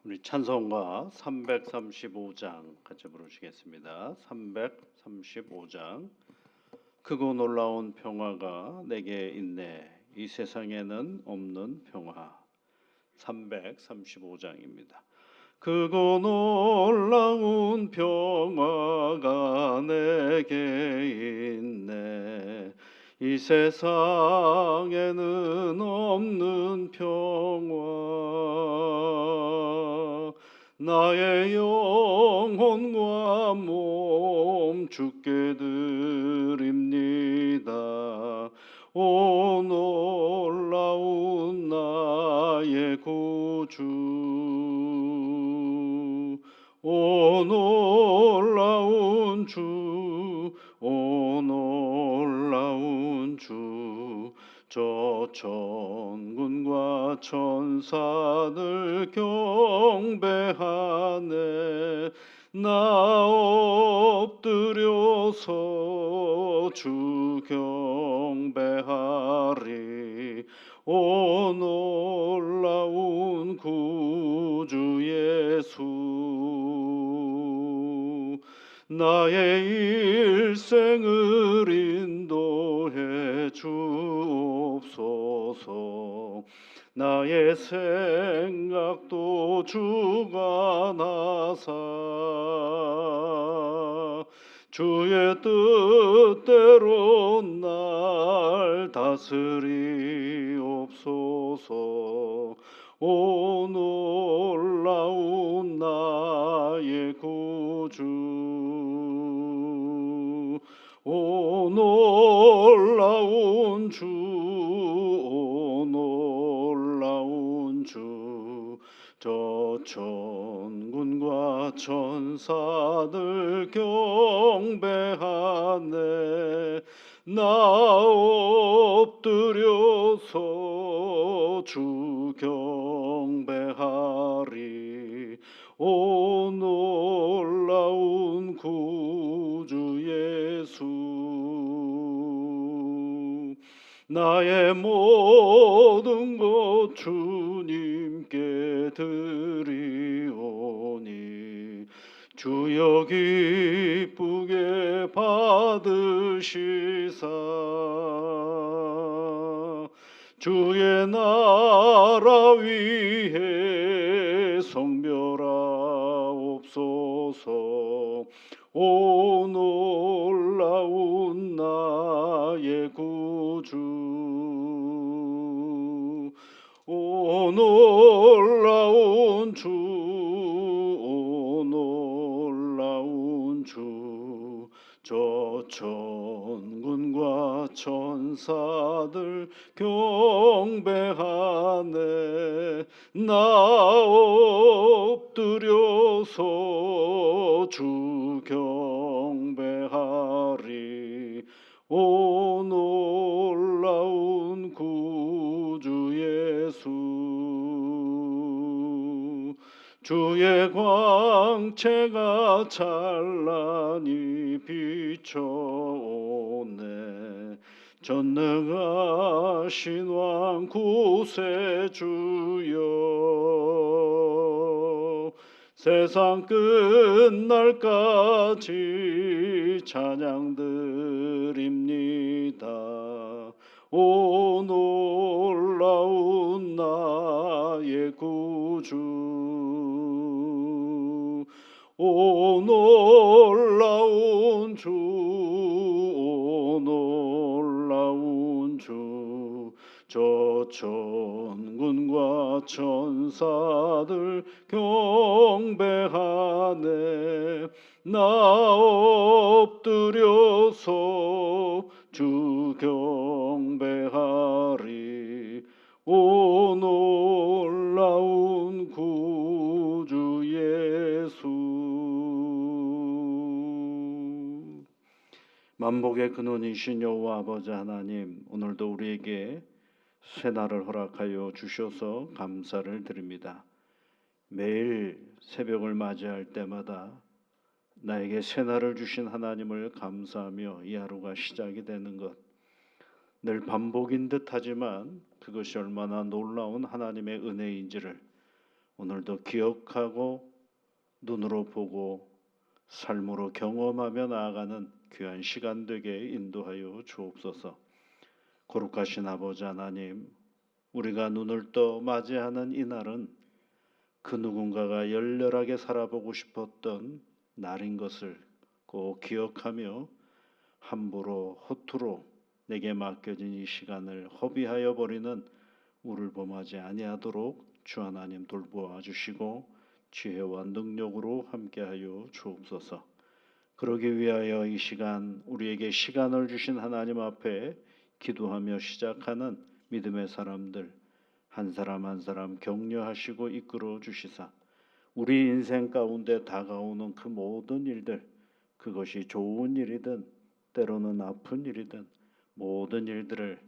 우리 찬송가 335장 같이 부르시겠습니다. 335장. 크고 놀라운 평화가 내게 있네, 이 세상에는 없는 평화. 335장입니다. 크고 놀라운 평화가 내게 있네, 이 세상에는 없는 평화. 나의 영혼과 몸 주께 드립니다. 오 놀라운 나의 구주, 오 놀라운 주, 오 놀라운 주. 저 천군과 천사들 경배하네, 나 엎드려서 주 경배하리. 오 놀라운 구주 예수, 나의 일생을 인도해 주옵소서. 나의 생각도 주가 나사 주의 뜻대로 날 다스리옵소서. 오 놀라운 나의 구주, 오 놀라운 주, 오 놀라운 주. 저 천군과 천사들 경배하네, 나 엎드려서 주 경배하리. 오 놀라운 구주 예수, 나의 모든 것 주님께 드리오니, 주여 기쁘게 받으시사 주의 나라 위에 성별하옵소서. 오 놀라운 나의 구주, 오 놀라운 주, 오 놀라운 주. 저 천군과 천사들 경배하네, 나 엎드려서 주 경배하리. 오 놀라운 구주 예수, 주의 광채가 찬란히 비춰오네, 전능하신 왕 구세주여, 세상 끝날까지 찬양드립니다. 오 놀라운 나의 구주, 오 놀라운 주, 오 놀라운 주. 저 천군과 천사들 경배하네, 나 엎드려서 주 경배하리. 오 놀라운 구주 예수. 만복의 근원이신 여호와 아버지 하나님, 오늘도 우리에게 새날을 허락하여 주셔서 감사를 드립니다. 매일 새벽을 맞이할 때마다 나에게 새날을 주신 하나님을 감사하며 이 하루가 시작이 되는 것, 늘 반복인 듯 하지만 그것이 얼마나 놀라운 하나님의 은혜인지를 오늘도 기억하고 눈으로 보고 삶으로 경험하며 나아가는 귀한 시간 되게 인도하여 주옵소서. 거룩하신 아버지 하나님, 우리가 눈을 떠 맞이하는 이날은 그 누군가가 열렬하게 살아보고 싶었던 날인 것을 꼭 기억하며 함부로 허투루 내게 맡겨진 이 시간을 허비하여 버리는 우리를 범하지 아니하도록 주 하나님 돌보아 주시고 지혜와 능력으로 함께하여 주옵소서. 그러기 위하여 이 시간 우리에게 시간을 주신 하나님 앞에 기도하며 시작하는 믿음의 사람들 한 사람 한 사람 격려하시고 이끌어 주시사 우리 인생 가운데 다가오는 그 모든 일들, 그것이 좋은 일이든 때로는 아픈 일이든 모든 일들을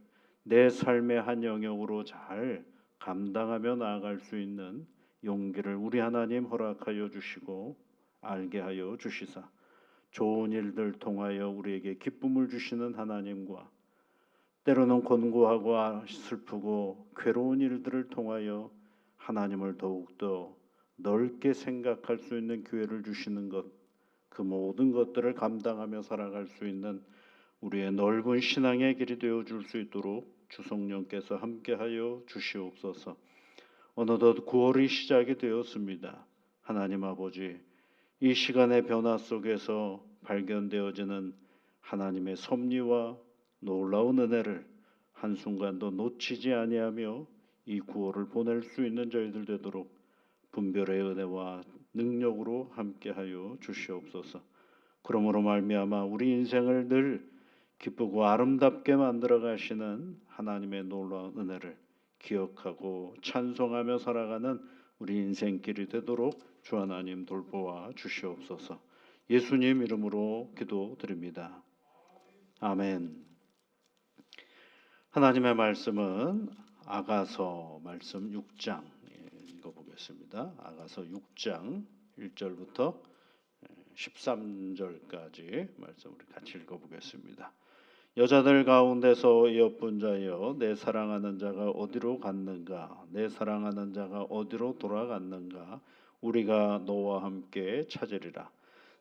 내 삶의 한 영역으로 잘 감당하며 나아갈 수 있는 용기를 우리 하나님 허락하여 주시고 알게 하여 주시사 좋은 일들 통하여 우리에게 기쁨을 주시는 하나님과 때로는 곤고하고 슬프고 괴로운 일들을 통하여 하나님을 더욱더 넓게 생각할 수 있는 기회를 주시는 것, 그 모든 것들을 감당하며 살아갈 수 있는 우리의 넓은 신앙의 길이 되어 줄 수 있도록 주 성령께서 함께하여 주시옵소서. 어느덧 9월이 시작이 되었습니다. 하나님 아버지, 이 시간의 변화 속에서 발견되어지는 하나님의 섭리와 놀라운 은혜를 한순간도 놓치지 아니하며 이 9월을 보낼 수 있는 저희들 되도록 분별의 은혜와 능력으로 함께하여 주시옵소서. 그러므로 말미암아 우리 인생을 늘 기쁘고 아름답게 만들어 가시는 하나님의 놀라운 은혜를 기억하고 찬송하며 살아가는 우리 인생길이 되도록 주 하나님 돌보아 주시옵소서. 예수님 이름으로 기도드립니다. 아멘. 하나님의 말씀은 아가서 말씀 6장 읽어보겠습니다. 아가서 6장 1절부터 13절까지 말씀 우리 같이 읽어보겠습니다. 여자들 가운데서 예쁜 자여 내 사랑하는 자가 어디로 갔는가 내 사랑하는 자가 어디로 돌아갔는가 우리가 너와 함께 찾으리라.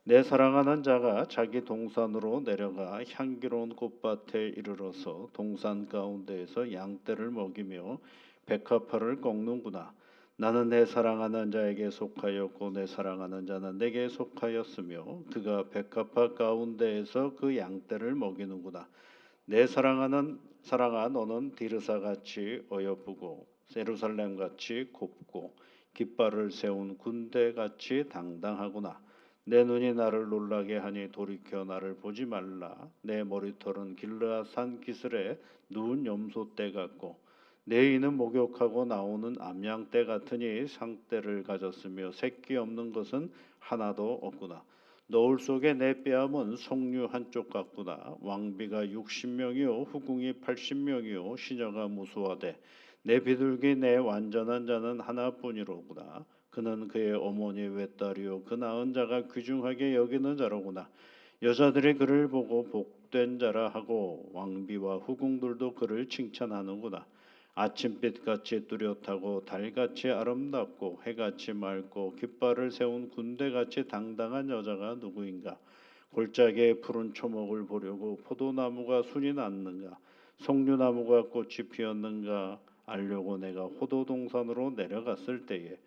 내 사랑하는 자가 자기 동산으로 내려가 향기로운 꽃밭에 이르러서 동산 가운데에서 양떼를 먹이며 백합화를 꺾는구나. 나는 내 사랑하는 자에게 속하였고 내 사랑하는 자는 내게 속하였으며 그가 백합화 가운데에서 그 양떼를 먹이는구나. 내 사랑아 너는 디르사같이 어여쁘고 예루살렘같이 곱고 깃발을 세운 군대같이 당당하구나. 내 눈이 나를 놀라게 하니 돌이켜 나를 보지 말라. 내 머리털은 길르앗산 기슬에 누운 염소떼 같고 내 이는 목욕하고 나오는 암양떼 같으니 상떼를 가졌으며 새끼 없는 것은 하나도 없구나. 너울 속에 내 뺨은 송류 한쪽 같구나. 왕비가 60명이요 후궁이 80명이요 시녀가 무수하되 내 비둘기 내 완전한 자는 하나뿐이로구나. 그는 그의 어머니 외딸이요 그 낳은 자가 귀중하게 여기는 자로구나. 여자들이 그를 보고 복된 자라 하고 왕비와 후궁들도 그를 칭찬하는구나. 아침빛같이 뚜렷하고 달같이 아름답고 해같이 맑고 깃발을 세운 군대같이 당당한 여자가 누구인가. 골짜기에 푸른 초목을 보려고 포도나무가 순이 났는가 석류나무가 꽃이 피었는가 알려고 내가 호도동산으로 내려갔을 때에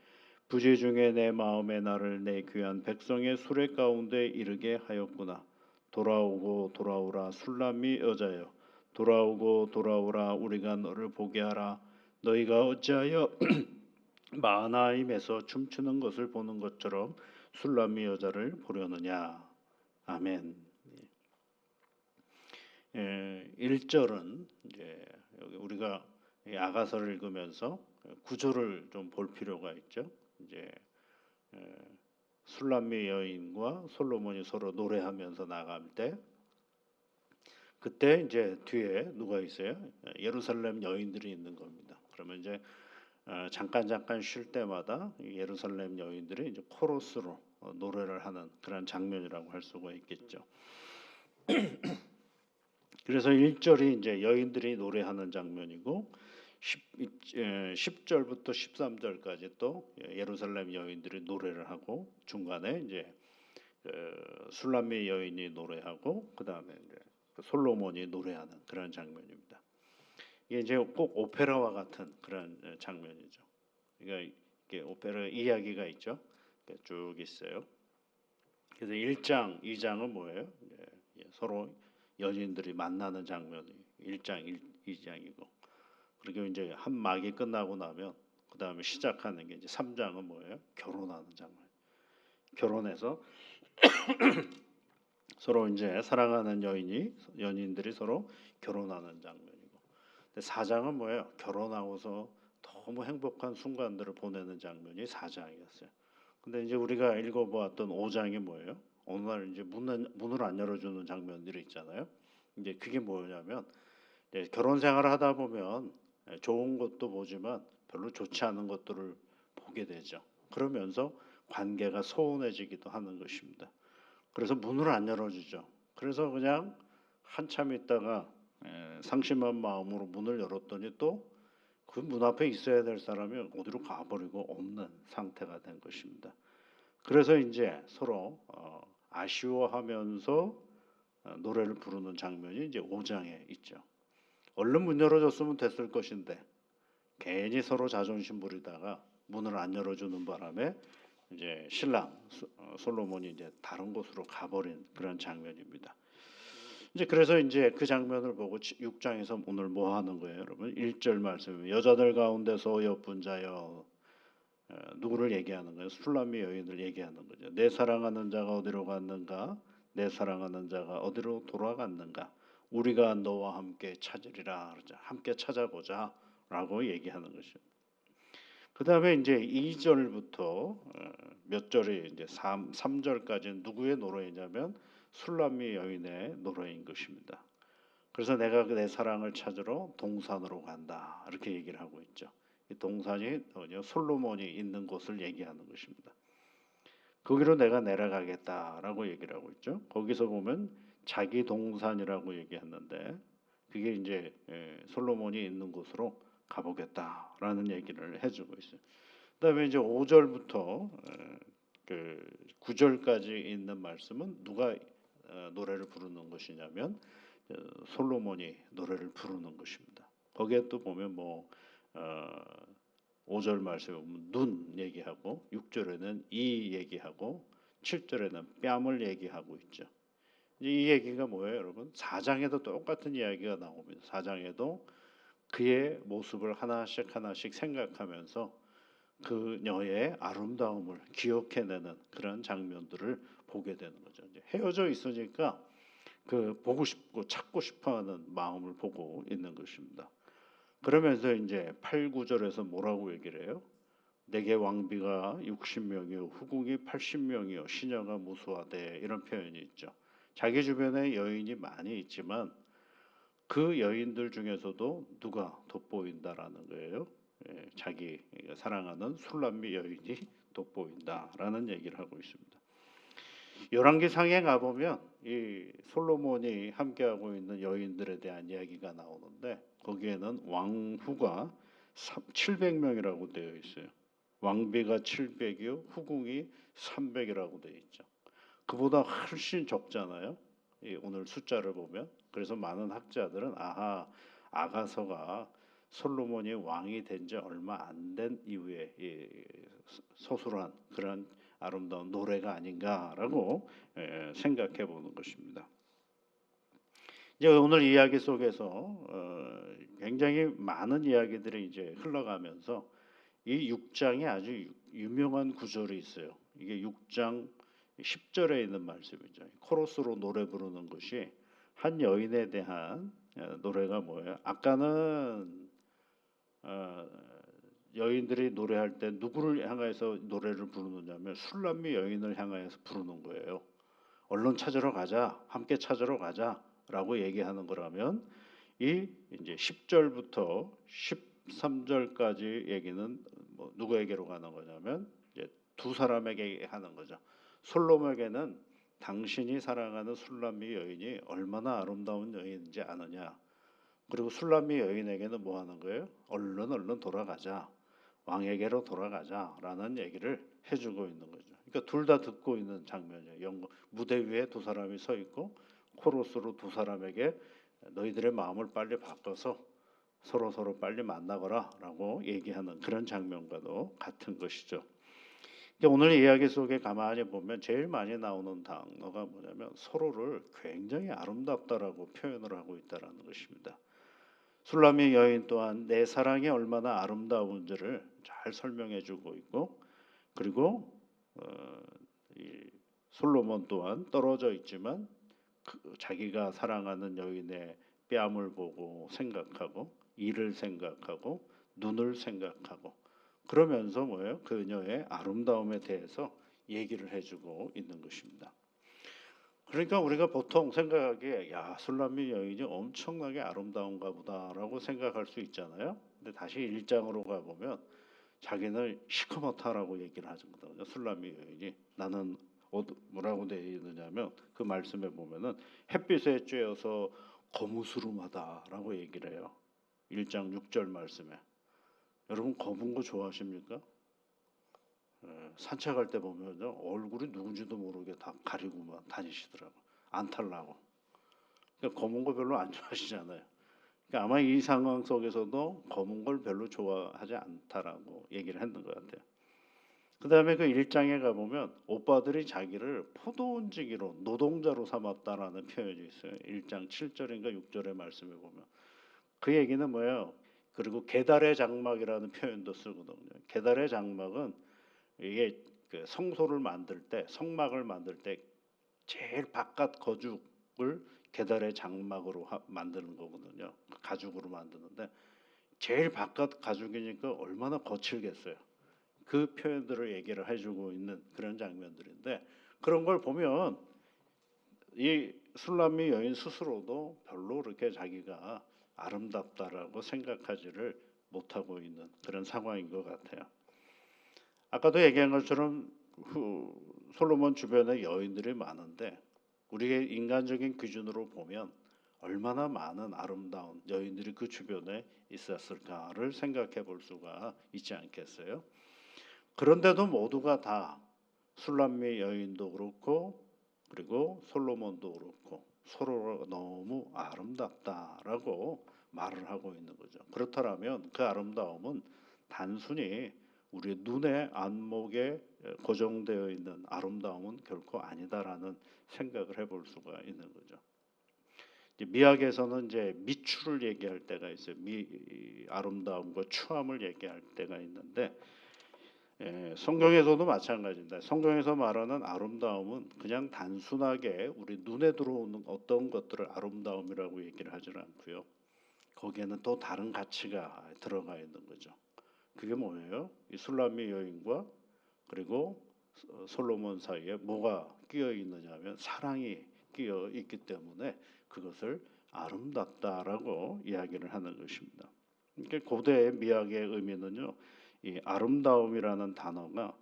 부지 중에 내 마음에 나를 내 귀한 백성의 수레 가운데 이르게 하였구나. 돌아오고 돌아오라 술람미 여자여 돌아오고 돌아오라 우리가 너를 보게 하라. 너희가 어찌하여 마하나임에서 춤추는 것을 보는 것처럼 술람미 여자를 보려느냐. 아멘. 1절은 이제 여기 우리가 아가서를 읽으면서 구조를 좀 볼 필요가 있죠. 이제 술람미 여인과 솔로몬이 서로 노래하면서 나갈 때 그때 이제 뒤에 누가 있어요? 예루살렘 여인들이 있는 겁니다. 그러면 이제 잠깐 쉴 때마다 예루살렘 여인들이 이제 코러스로 노래를 하는 그런 장면이라고 할 수가 있겠죠. 그래서 1절이 이제 여인들이 노래하는 장면이고 10절부터 13절까지 또 예루살렘 여인들이 노래를 하고 중간에 이제 술람미 여인이 노래하고 그다음에 이제 솔로몬이 노래하는 그런 장면입니다. 이게 이제 꼭 오페라와 같은 그런 장면이죠. 그러니까 이게 오페라 이야기가 있죠. 쭉 있어요. 그래서 1장, 2장은 뭐예요? 서로 연인들이 만나는 장면이 1장, 2장이고 그리고 이제 한 막이 끝나고 나면 그 다음에 시작하는 게 이제 3장은 뭐예요? 결혼하는 장면. 결혼해서 서로 이제 사랑하는 연인들이 서로 결혼하는 장면이고. 근데 4장은 뭐예요? 결혼하고서 너무 행복한 순간들을 보내는 장면이 4장이었어요. 근데 이제 우리가 읽어보았던 5장이 뭐예요? 어느 날 이제 문을 안 열어주는 장면들이 있잖아요. 이제 그게 뭐냐면 결혼 생활을 하다 보면 좋은 것도 보지만 별로 좋지 않은 것들을 보게 되죠. 그러면서 관계가 소원해지기도 하는 것입니다. 그래서 문을 안 열어주죠. 그래서 그냥 한참 있다가 상심한 마음으로 문을 열었더니 또 그 문 앞에 있어야 될 사람이 어디로 가버리고 없는 상태가 된 것입니다. 그래서 이제 서로 아쉬워하면서 노래를 부르는 장면이 이제 5장에 있죠. 얼른 문 열어줬으면 됐을 것인데 괜히 서로 자존심 부리다가 문을 안 열어주는 바람에 이제 신랑 솔로몬이 이제 다른 곳으로 가버린 그런 장면입니다. 이제 그래서 이제 그 장면을 보고 6장에서 오늘 뭐 하는 거예요, 여러분? 1절 말씀 여자들 가운데서 예쁜 자여 누구를 얘기하는 거예요? 술람미 여인을 얘기하는 거죠. 내 사랑하는 자가 어디로 갔는가? 내 사랑하는 자가 어디로 돌아갔는가? 우리가 너와 함께 찾으리라. 그러죠. 함께 찾아보자라고 얘기하는 것이죠. 그 다음에 이제 2절부터 몇 절이 이제 3절까지는 누구의 노래이냐면 술람미 여인의 노래인 것입니다. 그래서 내가 내 사랑을 찾으러 동산으로 간다 이렇게 얘기를 하고 있죠. 이 동산이 솔로몬이 있는 곳을 얘기하는 것입니다. 거기로 내가 내려가겠다라고 얘기를 하고 있죠. 거기서 보면 자기 동산이라고 얘기했는데 그게 이제 솔로몬이 있는 곳으로 가보겠다라는 얘기를 해주고 있어요. 그다음에 이제 5절부터 그 9절까지 있는 말씀은 누가 노래를 부르는 것이냐면 솔로몬이 노래를 부르는 것입니다. 거기에 또 보면 뭐 5절 말씀에 보면 눈 얘기하고 6절에는 이 얘기하고 7절에는 뺨을 얘기하고 있죠. 이 얘기가 뭐예요, 여러분? 4장에도 똑같은 이야기가 나옵니다. 4장에도 그의 모습을 하나씩 생각하면서 그녀의 아름다움을 기억해내는 그런 장면들을 보게 되는 거죠. 이제 헤어져 있으니까 그 보고 싶고 찾고 싶어하는 마음을 보고 있는 것입니다. 그러면서 이제 8, 9절에서 뭐라고 얘기를 해요? 내게 왕비가 60명이요 후궁이 80명이요 시녀가 무수하되 이런 표현이 있죠. 자기 주변에 여인이 많이 있지만 그 여인들 중에서도 누가 돋보인다라는 거예요. 자기 사랑하는 술람미 여인이 돋보인다라는 얘기를 하고 있습니다. 열왕기상에 가보면 이 솔로몬이 함께하고 있는 여인들에 대한 이야기가 나오는데 거기에는 왕후가 700명이라고 되어 있어요. 왕비가 700이요 후궁이 300이라고 되어 있죠. 그보다 훨씬 적잖아요. 오늘 숫자를 보면. 그래서 많은 학자들은 아가서가 솔로몬이 왕이 된 지 얼마 안 된 이후에 서술한 그런 아름다운 노래가 아닌가라고 생각해 보는 것입니다. 이제 오늘 이야기 속에서 굉장히 많은 이야기들이 이제 흘러가면서 이 6장에 아주 유명한 구절이 있어요. 이게 6장 10절에 있는 말씀이죠. 코러스로 노래 부르는 것이 한 여인에 대한 노래가 뭐예요? 아까는 여인들이 노래할 때 누구를 향해서 노래를 부르느냐면 술람미 여인을 향해서 부르는 거예요. 얼른 찾으러 가자, 함께 찾으러 가자라고 얘기하는 거라면 이 이제 10절부터 13절까지 얘기는 뭐 누구에게로 가는 거냐면 이제 두 사람에게 하는 거죠. 솔로몬에게는 당신이 사랑하는 술람미 여인이 얼마나 아름다운 여인인지 아느냐. 그리고 술람미 여인에게는 뭐 하는 거예요? 얼른 돌아가자. 왕에게로 돌아가자라는 얘기를 해주고 있는 거죠. 그러니까 둘 다 듣고 있는 장면이에요. 무대 위에 두 사람이 서 있고 코러스로 두 사람에게 너희들의 마음을 빨리 바꿔서 서로 빨리 만나거라라고 얘기하는 그런 장면과도 같은 것이죠. 그러니까 오늘 이야기 속에 가만히 보면 제일 많이 나오는 단어가 뭐냐면 서로를 굉장히 아름답다라고 표현을 하고 있다라는 것입니다. 술람미 여인 또한 내 사랑이 얼마나 아름다운지를 잘 설명해주고 있고, 그리고 이 솔로몬 또한 떨어져 있지만 자기가 사랑하는 여인의 뺨을 보고 생각하고 이를 생각하고 눈을 생각하고 그러면서 뭐예요? 그녀의 아름다움에 대해서 얘기를 해주고 있는 것입니다. 그러니까 우리가 보통 생각하기에 야 술람미 여인이 엄청나게 아름다운가 보다라고 생각할 수 있잖아요. 근데 다시 1장으로 가보면 자기는 시커멓다라고 얘기를 하거든요. 술람미 여인이 나는 뭐라고 되어 있느냐면 그 말씀에 보면은 햇빛에 쬐어서 거무스름하다라고 얘기를 해요. 1장 6절 말씀에. 여러분 검은 거 좋아하십니까? 산책할 때 보면 얼굴이 누군지도 모르게 다 가리고만 다니시더라고. 안 탈라고. 그러니까 검은 거 별로 안 좋아하시잖아요. 그러니까 아마 이 상황 속에서도 검은 걸 별로 좋아하지 않다라고 얘기를 했는 것 같아요. 그 다음에 그 1장에 가보면 오빠들이 자기를 포도원지기로 노동자로 삼았다라는 표현이 있어요. 1장 7절인가 6절의 말씀에 보면 그 얘기는 뭐예요? 그리고 계달의 장막이라는 표현도 쓰거든요. 계달의 장막은 이게 그 성소를 만들 때 성막을 만들 때 제일 바깥 거죽을 계달의 장막으로 만드는 거거든요. 가죽으로 만드는데 제일 바깥 가죽이니까 얼마나 거칠겠어요. 그 표현들을 얘기를 해주고 있는 그런 장면들인데 그런 걸 보면 이 술람미 여인 스스로도 별로 그렇게 자기가 아름답다라고 생각하지를 못하고 있는 그런 상황인 것 같아요. 아까도 얘기한 것처럼 솔로몬 주변에 여인들이 많은데 우리의 인간적인 기준으로 보면 얼마나 많은 아름다운 여인들이 그 주변에 있었을까를 생각해 볼 수가 있지 않겠어요? 그런데도 모두가 다 술람미 여인도 그렇고 그리고 솔로몬도 그렇고 서로 너무 아름답다라고 말을 하고 있는 거죠. 그렇다면 그 아름다움은 단순히 우리 눈의 안목에 고정되어 있는 아름다움은 결코 아니다라는 생각을 해볼 수가 있는 거죠. 미학에서는 이제 미추를 얘기할 때가 있어요. 아름다움과 추함을 얘기할 때가 있는데 성경에서도 마찬가지입니다. 성경에서 말하는 아름다움은 그냥 단순하게 우리 눈에 들어오는 어떤 것들을 아름다움이라고 얘기를 하지 않고요. 거기에는 또 다른 가치가 들어가 있는 거죠. 그게 뭐예요? 이 술람미 여인과 그리고 솔로몬 사이에 뭐가 끼어 있느냐면 사랑이 끼어 있기 때문에 그것을 아름답다라고 이야기를 하는 것입니다. 그러니까 고대의 미학의 의미는요. 이 아름다움이라는 단어가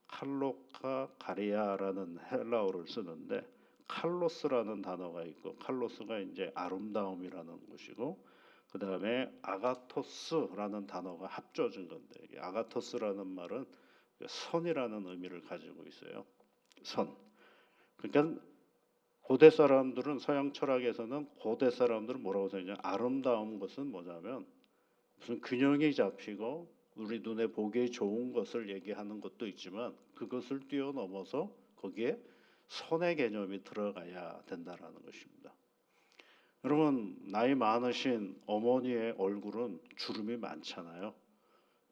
칼로카 가리아라는 헬라어를 쓰는데 칼로스라는 단어가 있고 칼로스가 이제 아름다움이라는 것이고 그 다음에 아가토스라는 단어가 합쳐진 건데 아가토스라는 말은 선이라는 의미를 가지고 있어요. 선. 그러니까 고대 사람들은 서양 철학에서는 고대 사람들은 뭐라고 생각하냐? 아름다운 것은 뭐냐면 무슨 균형이 잡히고 우리 눈에 보기에 좋은 것을 얘기하는 것도 있지만 그것을 뛰어넘어서 거기에 선의 개념이 들어가야 된다라는 것입니다. 여러분 나이 많으신 어머니의 얼굴은 주름이 많잖아요.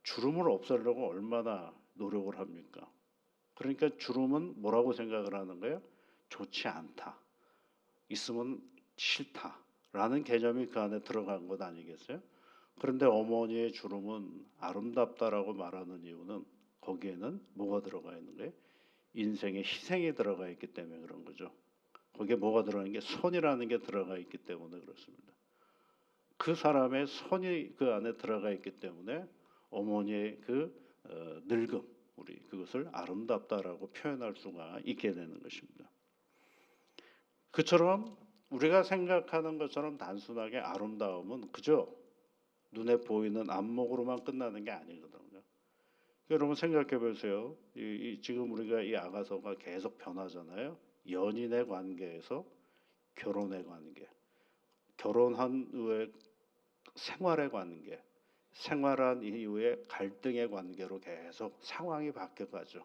주름을 없애려고 얼마나 노력을 합니까? 그러니까 주름은 뭐라고 생각을 하는 거예요? 좋지 않다. 있으면 싫다라는 개념이 그 안에 들어간 것 아니겠어요? 그런데 어머니의 주름은 아름답다라고 말하는 이유는 거기에는 뭐가 들어가 있는 거예요? 인생의 희생이 들어가 있기 때문에 그런 거죠. 거기에 뭐가 들어가는 게 선이라는 게 들어가 있기 때문에 그렇습니다. 그 사람의 선이 그 안에 들어가 있기 때문에 어머니의 그 늙음 우리 그것을 아름답다라고 표현할 수가 있게 되는 것입니다. 그처럼 우리가 생각하는 것처럼 단순하게 아름다움은 그저 눈에 보이는 안목으로만 끝나는 게 아니거든요. 여러분 생각해 보세요. 지금 우리가 이 아가서가 계속 변하잖아요. 연인의 관계에서 결혼의 관계, 결혼한 후에 생활의 관계, 생활한 이후에 갈등의 관계로 계속 상황이 바뀌어가죠.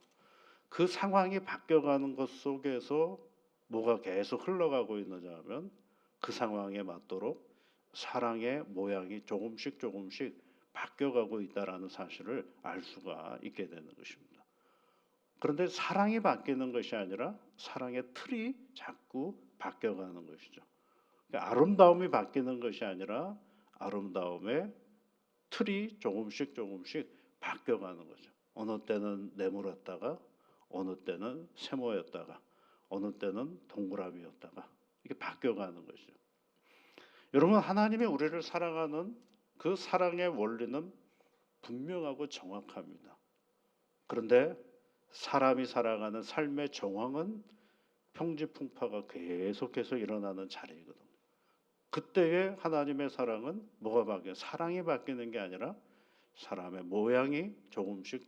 그 상황이 바뀌어가는 것 속에서 뭐가 계속 흘러가고 있느냐 하면 그 상황에 맞도록 사랑의 모양이 조금씩 바뀌어가고 있다라는 사실을 알 수가 있게 되는 것입니다. 그런데 사랑이 바뀌는 것이 아니라 사랑의 틀이 자꾸 바뀌어가는 것이죠. 그러니까 아름다움이 바뀌는 것이 아니라 아름다움의 틀이 조금씩 바뀌어가는 거죠. 어느 때는 네모였다가 어느 때는 세모였다가 어느 때는 동그라미였다가 이게 바뀌어가는 것이죠. 여러분 하나님이 우리를 사랑하는 그 사랑의 원리는 분명하고 정확합니다. 그런데 사람이 살아가는 삶의 정황은 평지풍파가 계속해서 일어나는 자리이거든요. 그때의 하나님의 사랑은 뭐가 바뀌어요? 사랑이 바뀌는 게 아니라 사람의 모양이 조금씩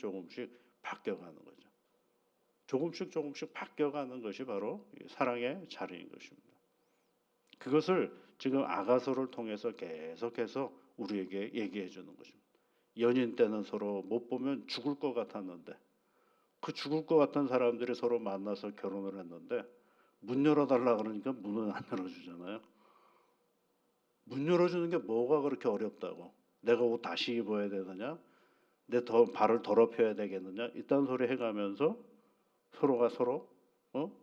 바뀌어가는 거죠. 조금씩 바뀌어가는 것이 바로 사랑의 자리인 것입니다. 그것을 지금 아가서를 통해서 계속해서 우리에게 얘기해 주는 것입니다. 연인 때는 서로 못 보면 죽을 것 같았는데 그 죽을 것 같은 사람들이 서로 만나서 결혼을 했는데 문 열어달라 그러니까 문을 안 열어주잖아요. 문 열어주는 게 뭐가 그렇게 어렵다고? 내가 옷 다시 입어야 되느냐? 내 발을 더럽혀야 되겠느냐? 이딴 소리 해가면서 서로가 서로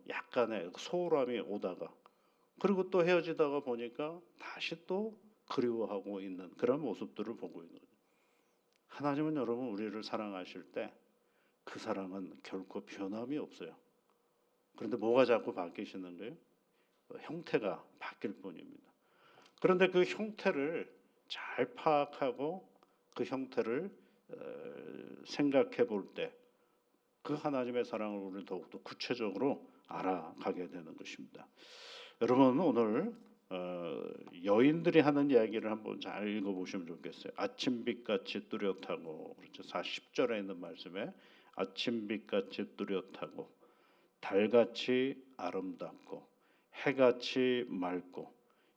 약간의 소홀함이 오다가 그리고 또 헤어지다가 보니까 다시 또 그리워하고 있는 그런 모습들을 보고 있는 거죠. 하나님은 여러분 우리를 사랑하실 때 그 사랑은 결코 변함이 없어요. 그런데 뭐가 자꾸 바뀌시는 거예요? 형태가 바뀔 뿐입니다. 그런데 그 형태를 잘 파악하고 그 형태를 생각해 볼 때 그 하나님의 사랑을 우리는 더욱더 구체적으로 알아가게 되는 것입니다. 여러분 오늘 여인들이 하는 이야기를 한번 잘 읽어보시면 좋겠어요. 아침빛같이 뚜렷하고 그렇죠. 40절에 있는 말씀에 아침빛같이 뚜렷하고 달같이 아름답고 해같이 맑고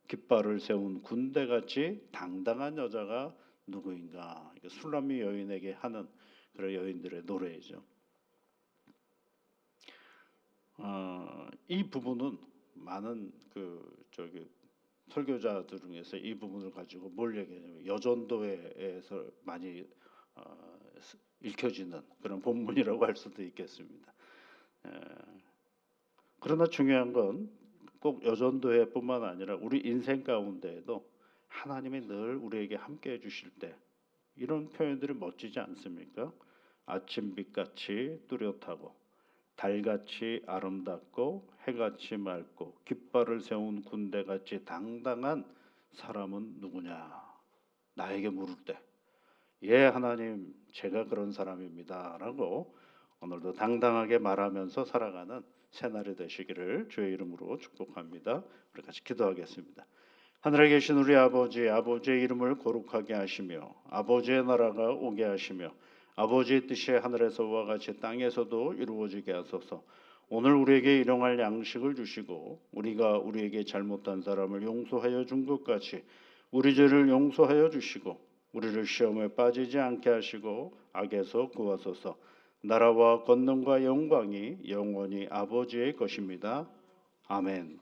깃발을 세운 군대같이 당당한 여자가 누구인가? 술람미 여인에게 하는 그런 여인들의 노래이죠. 이 부분은 많은 설교자들 중에서 이 부분을 가지고 뭘 얘기하냐면 여전도에서 많이 읽혀지는 그런 본문이라고 할 수도 있겠습니다. 그러나 중요한 건 꼭 여전도회뿐만 아니라 우리 인생 가운데에도 하나님이 늘 우리에게 함께 해주실 때 이런 표현들이 멋지지 않습니까? 아침빛같이 뚜렷하고 달같이 아름답고 해같이 맑고 깃발을 세운 군대같이 당당한 사람은 누구냐? 나에게 물을 때 예 하나님 제가 그런 사람입니다 라고 오늘도 당당하게 말하면서 살아가는 새날이 되시기를 주의 이름으로 축복합니다. 우리 같이 기도하겠습니다. 하늘에 계신 우리 아버지, 아버지의 이름을 거룩하게 하시며 아버지의 나라가 오게 하시며 아버지의 뜻이 하늘에서와 같이 땅에서도 이루어지게 하소서. 오늘 우리에게 일용할 양식을 주시고 우리가 우리에게 잘못한 사람을 용서하여 준 것 같이 우리 죄를 용서하여 주시고 우리를 시험에 빠지지 않게 하시고 악에서 구하소서. 나라와 권능과 영광이 영원히 아버지의 것입니다. 아멘.